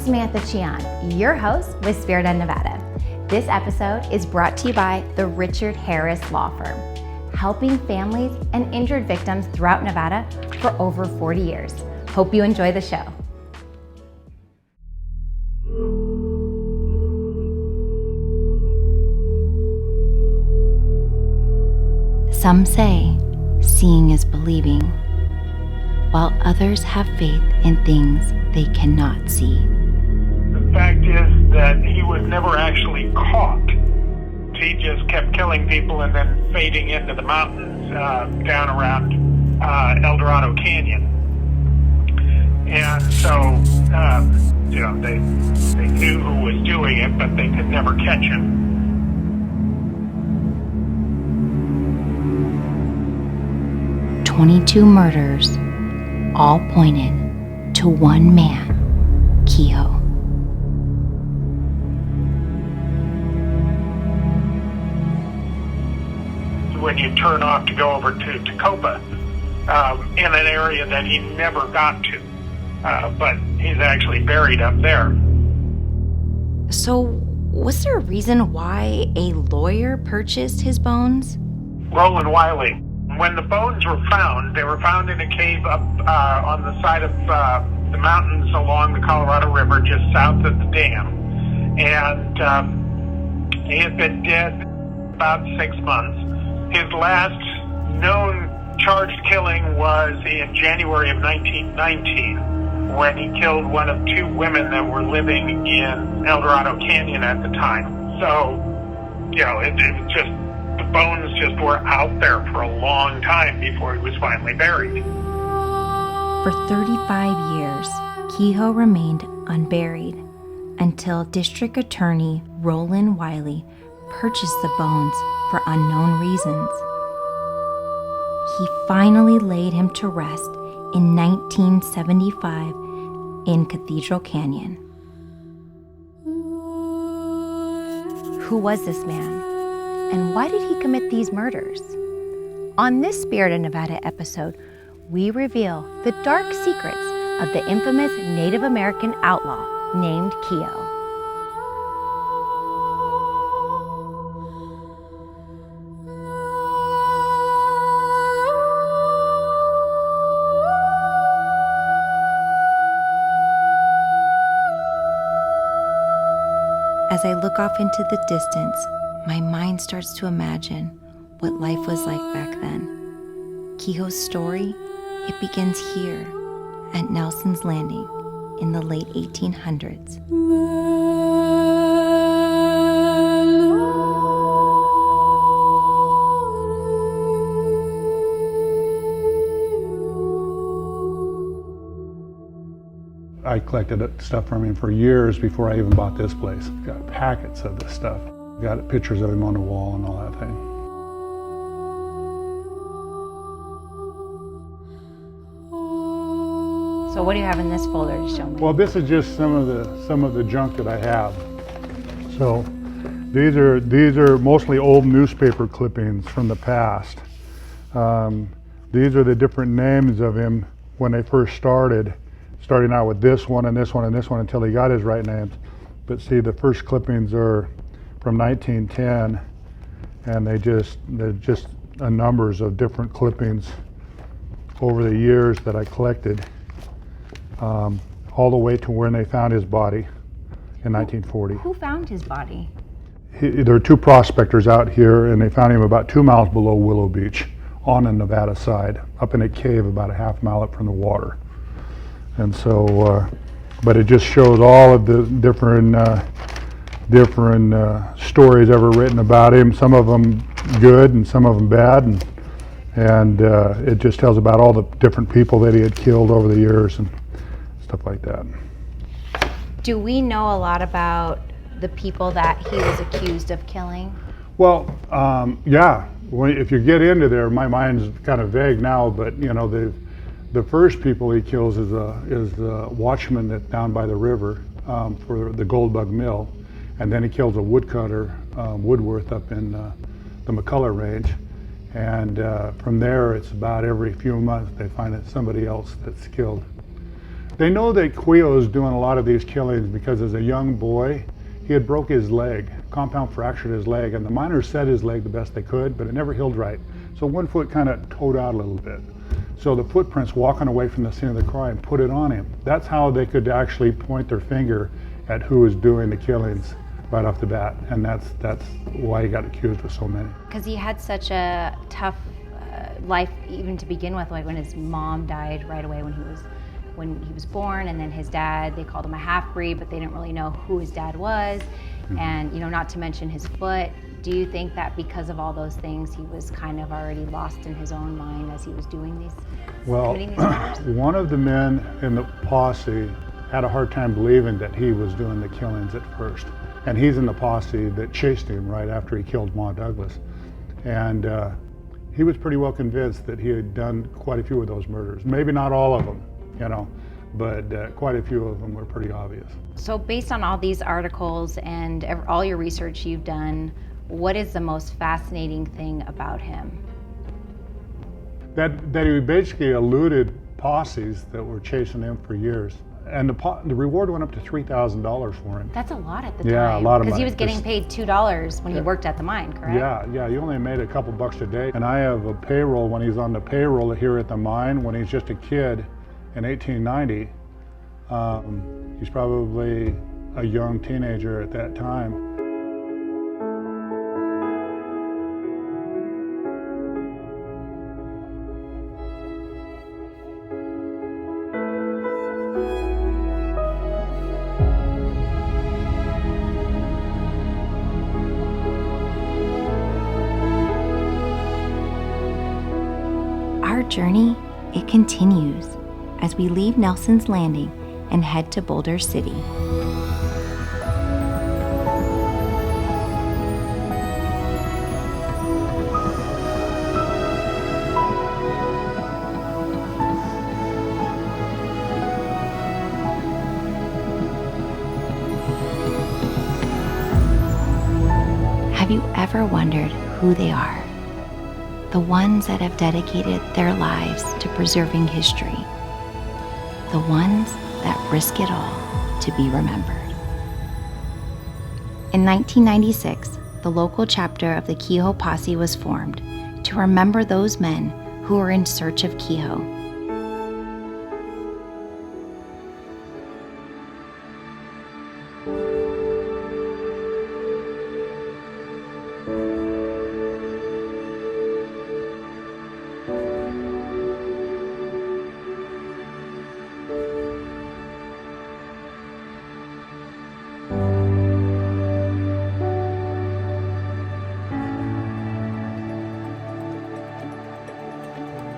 Samantha Chian, your host with Spirit of Nevada. This episode is brought to you by the Richard Harris Law Firm, helping families and injured victims throughout Nevada for over 40 years. Hope you enjoy the show. Some say seeing is believing, while others have faith in things they cannot see. The fact is that he was never actually caught. He just kept killing people and then fading into the mountains down around El Dorado Canyon. And so, they knew who was doing it, but they could never catch him. "22 murders, all pointed to one man, Kehoe." When you turn off to go over to Tacoma, in an area that he never got to, but he's actually buried up there. So, was there a reason why a lawyer purchased his bones? Roland Wiley. When the bones were found, they were found in a cave up on the side of the mountains along the Colorado River, just south of the dam. And he had been dead about 6 months. His last known charged killing was in January of 1919, when he killed one of two women that were living in El Dorado Canyon at the time. So, it was just, the bones just were out there for a long time before he was finally buried. For 35 years, Kehoe remained unburied until District Attorney Roland Wiley purchased the bones for unknown reasons. He finally laid him to rest in 1975 in Cathedral Canyon. Who was this man? And why did he commit these murders? On this Spirit of Nevada episode, we reveal the dark secrets of the infamous Native American outlaw named Kehoe. As I look off into the distance, my mind starts to imagine what life was like back then. Kehoe's story, it begins here at Nelson's Landing in the late 1800s. I collected stuff from him for years before I even bought this place. Got packets of this stuff. Got pictures of him on the wall and all that thing. So what do you have in this folder to show me? Well, this is just some of the junk that I have. So these are mostly old newspaper clippings from the past. These are the different names of him when they first starting out with this one and this one and this one until he got his right names. But see, the first clippings are from 1910, and they're just numbers of different clippings over the years that I collected, all the way to when they found his body in 1940. Who found his body? There are two prospectors out here, and they found him about 2 miles below Willow Beach on the Nevada side, up in a cave about a half mile up from the water. And so, but it just shows all of the different stories ever written about him. Some of them good and some of them bad, and it just tells about all the different people that he had killed over the years and stuff like that. Do we know a lot about the people that he was accused of killing? Well, yeah. If you get into there, my mind's kind of vague now, but the first people he kills is the watchman that's down by the river for the Goldbug Mill, and then he kills a woodcutter, Woodworth, up in the McCullough Range, and from there it's about every few months they find somebody else that's killed. They know that Queho is doing a lot of these killings because as a young boy, he had broke his leg, compound fractured his leg, and the miners set his leg the best they could, but it never healed right. So one foot kind of toed out a little bit. So the footprints walking away from the scene of the crime put it on him. That's how they could actually point their finger at who was doing the killings right off the bat, and that's why he got accused of so many. Because he had such a tough life even to begin with, like when his mom died right away when he was born, and then his dad, they called him a half-breed, but they didn't really know who his dad was, and not to mention his foot. Do you think that because of all those things, he was kind of already lost in his own mind as he was doing these, committing these murders? One of the men in the posse had a hard time believing that he was doing the killings at first. And he's in the posse that chased him right after he killed Ma Douglas. And he was pretty well convinced that he had done quite a few of those murders. Maybe not all of them, but quite a few of them were pretty obvious. So based on all these articles and all your research you've done, what is the most fascinating thing about him? That he basically eluded posses that were chasing him for years. And the reward went up to $3,000 for him. That's a lot at the time. Yeah, a lot of money. Because he was getting paid $2 when he worked at the mine, correct? Yeah, he only made a couple bucks a day. And I have a payroll when he's on the payroll here at the mine, when he's just a kid in 1890. He's probably a young teenager at that time. Our journey, it continues as we leave Nelson's Landing and head to Boulder City. Have you ever wondered who they are? The ones that have dedicated their lives to preserving history. The ones that risk it all to be remembered. In 1996, the local chapter of the Kehoe Posse was formed to remember those men who were in search of Kehoe.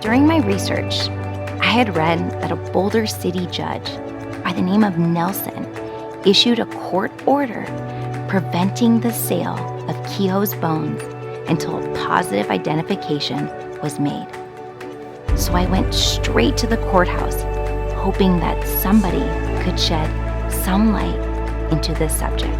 During my research, I had read that a Boulder City judge by the name of Nelson issued a court order preventing the sale of Kehoe's bones until a positive identification was made. So I went straight to the courthouse, hoping that somebody could shed some light into this subject.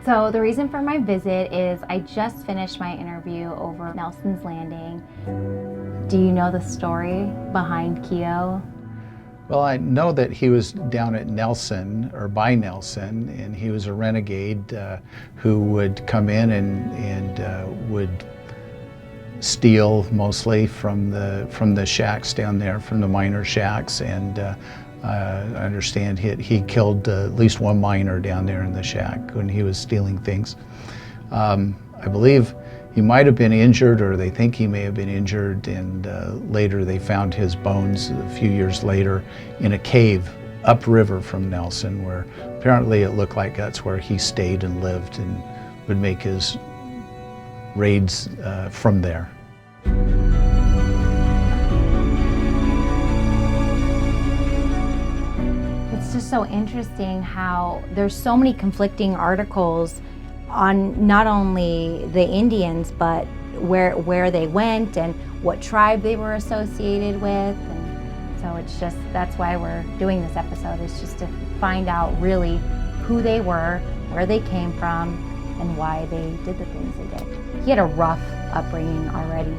So the reason for my visit is I just finished my interview over Nelson's Landing. Do you know the story behind Kehoe? Well, I know that he was down at Nelson, or by Nelson, and he was a renegade who would come in and would steal mostly from the shacks down there, from the miner shacks, and I understand he killed at least one miner down there in the shack when he was stealing things. I believe he might have been injured, or they think he may have been injured, and later they found his bones a few years later in a cave upriver from Nelson, where apparently it looked like that's where he stayed and lived and would make his raids from there. It's just so interesting how there's so many conflicting articles on not only the Indians, but where they went and what tribe they were associated with. And so it's just, that's why we're doing this episode, is just to find out really who they were, where they came from, and why they did the things they did. He had a rough upbringing already.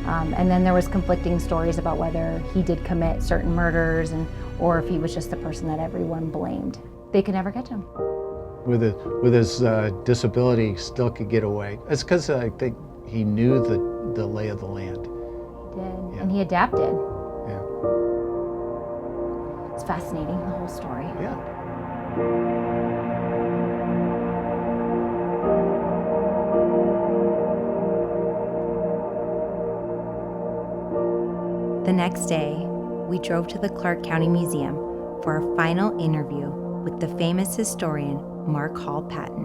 And then there was conflicting stories about whether he did commit certain murders or if he was just the person that everyone blamed. They could never catch him. With his disability, he still could get away. It's because I think he knew the lay of the land. He did, Yeah. and he adapted. Yeah. It's fascinating, the whole story. Yeah. The next day, we drove to the Clark County Museum for our final interview with the famous historian Mark Hall-Patton.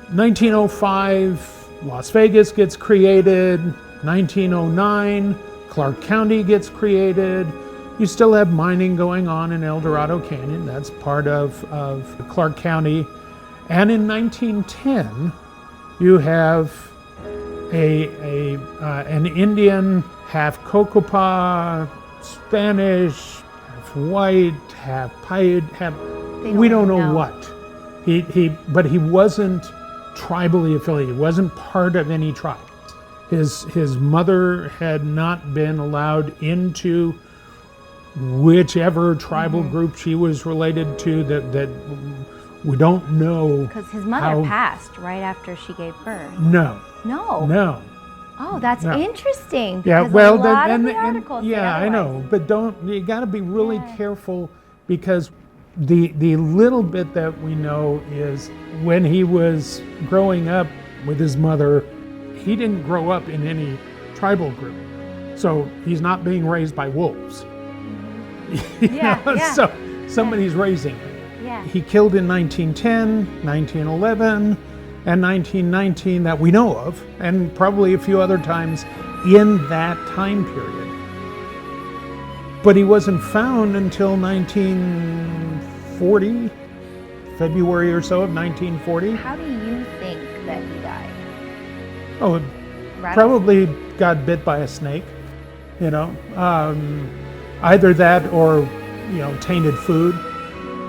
In 1905, Las Vegas gets created. 1909, Clark County gets created. You still have mining going on in El Dorado Canyon. That's part of Clark County. And in 1910, you have an Indian, half Cocopah, Spanish, half white, half Paiute, we don't know what. But he wasn't tribally affiliated. He wasn't part of any tribe. His mother had not been allowed into whichever tribal group she was related to, that we don't know. Because his mother passed right after she gave birth. No. No. Oh, that's interesting. Yeah, Because well, a lot and, of the articles say yeah, I know, otherwise. but you got to be really careful, because the little bit that we know is when he was growing up with his mother, he didn't grow up in any tribal group, so he's not being raised by wolves. Yeah. So somebody's raising him. Yeah. He killed in 1910, 1911, and 1919 that we know of, and probably a few other times in that time period. But he wasn't found until 1940, February or so of 1940. How do you think that he died? Oh, probably got bit by a snake, either that or, tainted food.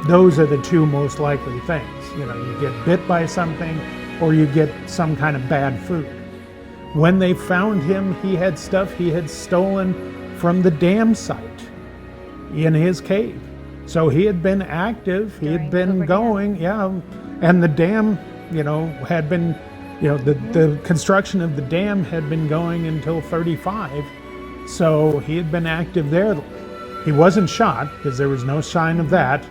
Those are the two most likely things. You get bit by something or you get some kind of bad food. When they found him, he had stuff he had stolen from the dam site in his cave. So he had been active, he had been going, and the dam, had been, the construction of the dam had been going until 35. So he had been active there. He wasn't shot, because there was no sign of that.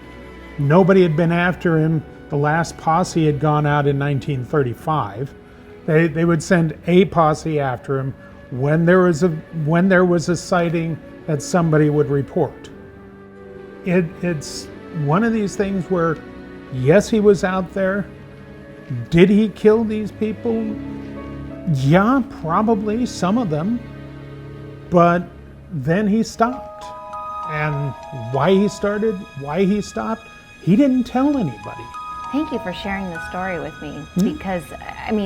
Nobody had been after him. The last posse had gone out in 1935. They would send a posse after him when there was a sighting that somebody would report. It's one of these things where, yes, he was out there. Did he kill these people? Yeah, probably some of them. But then he stopped. And why he stopped, he didn't tell anybody. Thank you for sharing this story with me, because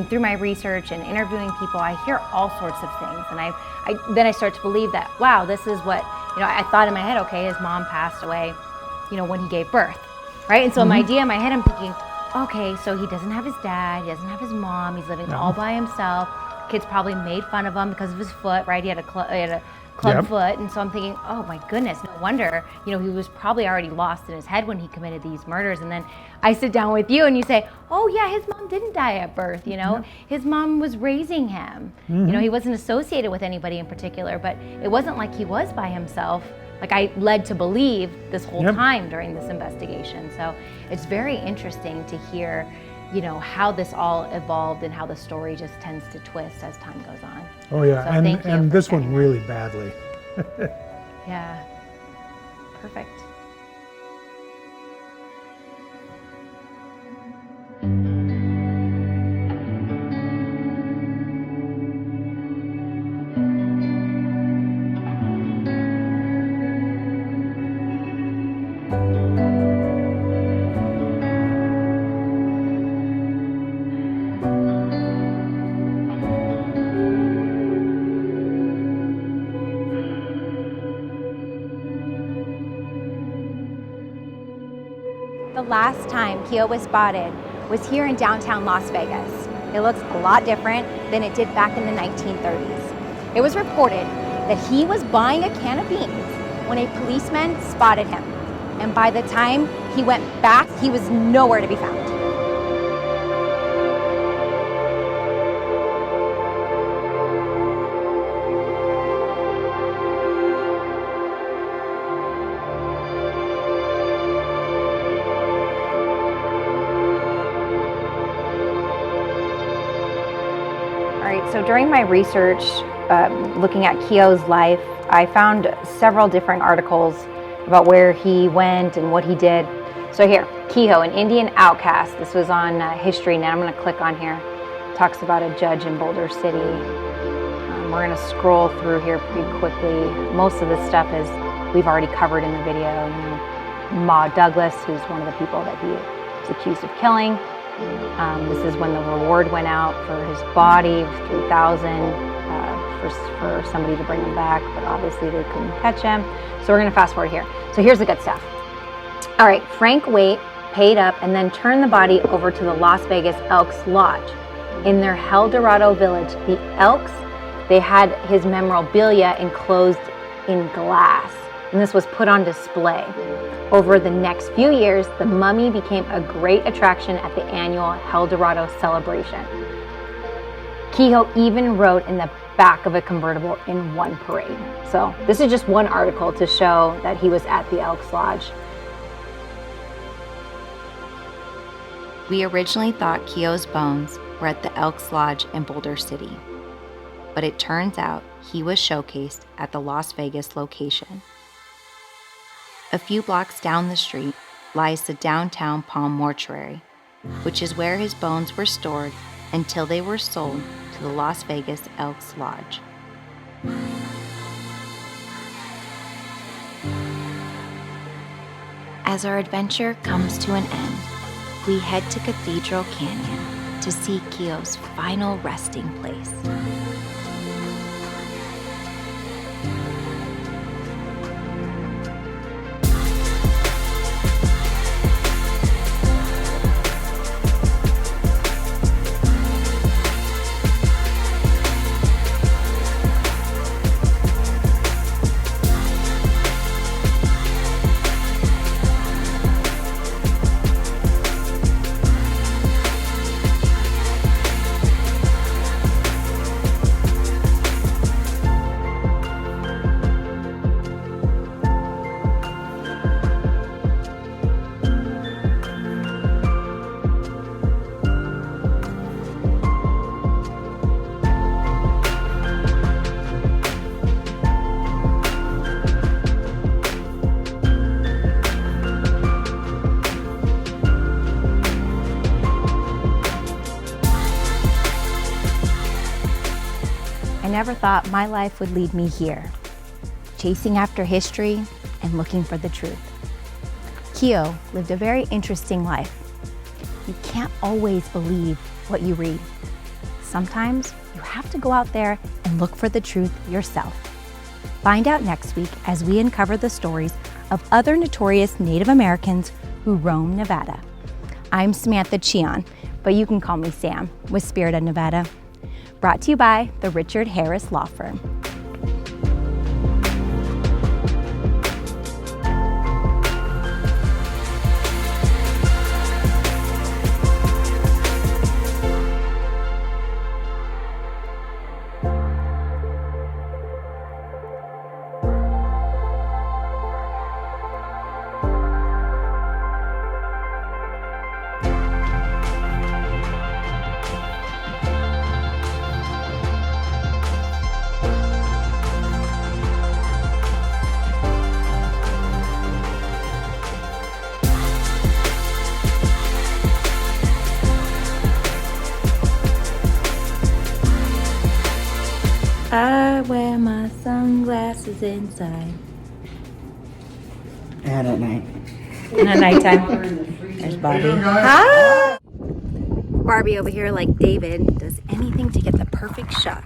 through my research and interviewing people, I hear all sorts of things, and then I start to believe that, wow, this is what, I thought in my head, okay, his mom passed away, when he gave birth, right? And so my idea in my head, I'm thinking, okay, so he doesn't have his dad, he doesn't have his mom, he's living all by himself. kids probably made fun of him because of his foot, right? He had a club foot, and so I'm thinking, oh my goodness, no wonder, he was probably already lost in his head when he committed these murders. And then I sit down with you and you say, oh yeah, his mom didn't die at birth, his mom was raising him. He wasn't associated with anybody in particular, but it wasn't like he was by himself, like I led to believe this whole time during this investigation. So it's very interesting to hear, how this all evolved and how the story just tends to twist as time goes on. Oh yeah, So and this one really badly. Yeah, perfect. The last time Kehoe was spotted was here in downtown Las Vegas. It looks a lot different than it did back in the 1930s. It was reported that he was buying a can of beans when a policeman spotted him. And by the time he went back, he was nowhere to be found. So during my research, looking at Kehoe's life, I found several different articles about where he went and what he did. So here, Kehoe, an Indian outcast. This was on History Net. I'm going to click on here. It talks about a judge in Boulder City. We're going to scroll through here pretty quickly. Most of this stuff is we've already covered in the video. Ma Douglas, who's one of the people that he was accused of killing. This is when the reward went out for his body, $3,000 for somebody to bring him back, but obviously they couldn't catch him. So we're going to fast forward here. So here's the good stuff. All right, Frank Waite paid up and then turned the body over to the Las Vegas Elks Lodge. In their El Dorado village, the Elks, they had his memorabilia enclosed in glass, and this was put on display. Over the next few years, the mummy became a great attraction at the annual El Dorado celebration. Kehoe even rode in the back of a convertible in one parade. So this is just one article to show that he was at the Elks Lodge. We originally thought Kehoe's bones were at the Elks Lodge in Boulder City, but it turns out he was showcased at the Las Vegas location. A few blocks down the street lies the downtown Palm Mortuary, which is where his bones were stored until they were sold to the Las Vegas Elks Lodge. As our adventure comes to an end, we head to Cathedral Canyon to see Kehoe's final resting place. I never thought my life would lead me here, chasing after history and looking for the truth. Kehoe lived a very interesting life. You can't always believe what you read. Sometimes you have to go out there and look for the truth yourself. Find out next week as we uncover the stories of other notorious Native Americans who roam Nevada. I'm Samantha Cheon, but you can call me Sam with Spirit of Nevada. Brought to you by the Richard Harris Law Firm. I wear my sunglasses inside. And at night. And at nighttime. There's Barbie. Hi! Barbie over here, like David, does anything to get the perfect shot.